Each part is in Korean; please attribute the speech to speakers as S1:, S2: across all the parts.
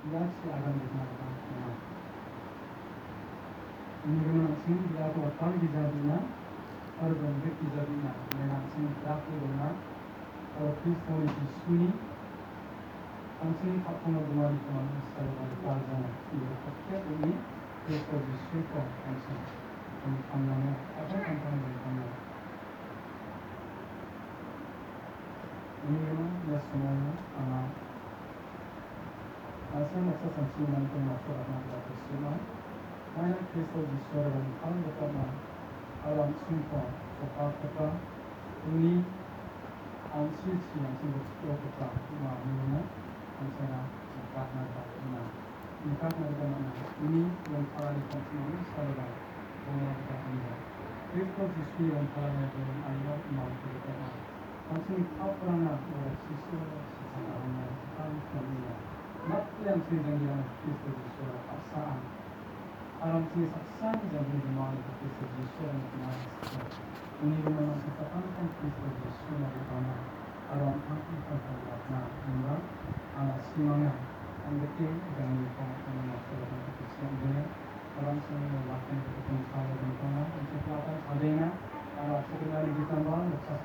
S1: That's Adam is not about. 이거는 생기하고 어떤 기자들이나 여러분 그 기자들이나 내가 생각하거나 그리스도의 지순이 당신이 파트너 동아리 동안 살아가는 과정을 이렇게 보니 그리스도 지수의 거 당신 좀 강남에 아주 간단하게 강남 이거는 내 손을 아마 아세안 역사 전체만 좀 맞춰가는 것 같지만 만약 그리스도 지수를 하는 것만 아람 순서 조카가 우리 안실치 양심을 지켜보자 마음이나 감사가 작가나다나 이각나다나 우리 원파라의 컨트롤을 살아가 원하다 합니다. 그리스도 지수의 원파라의 아이와 마음을 따라 당신이 파워풀하나 지수를 시작하는 하는 편이야. 막대한 세상이라는 그리스도 지수를 합사한 아람치의 삭상이 잡은 마음이 그리스도 지수라는 말이었어. 오늘은 세상한 그리스도 지수를 보나 아람 한국사람이나 뭔가 희망을 안되게 장미고 하는 것으로 그리스도인데 아람 신을 맡은 그런 사회를 통한 인식하던 사대나 아람 세계를 기산과 역사상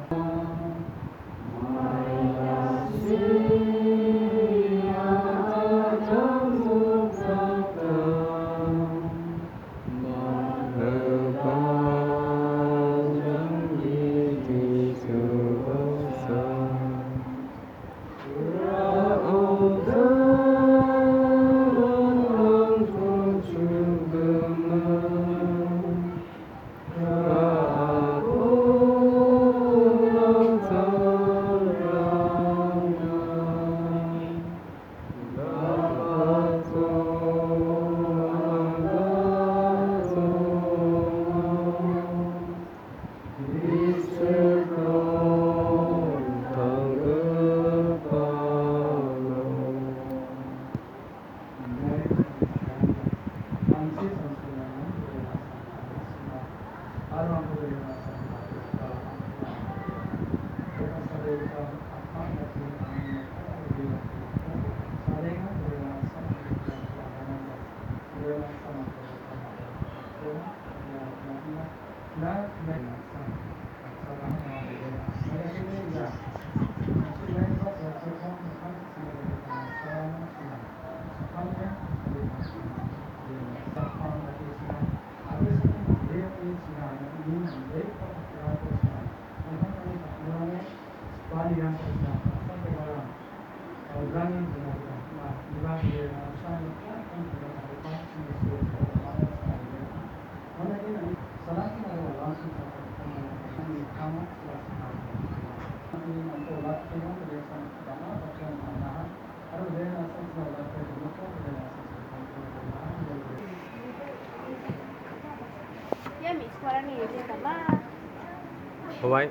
S2: Bye-bye.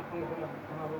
S1: 한번 하나로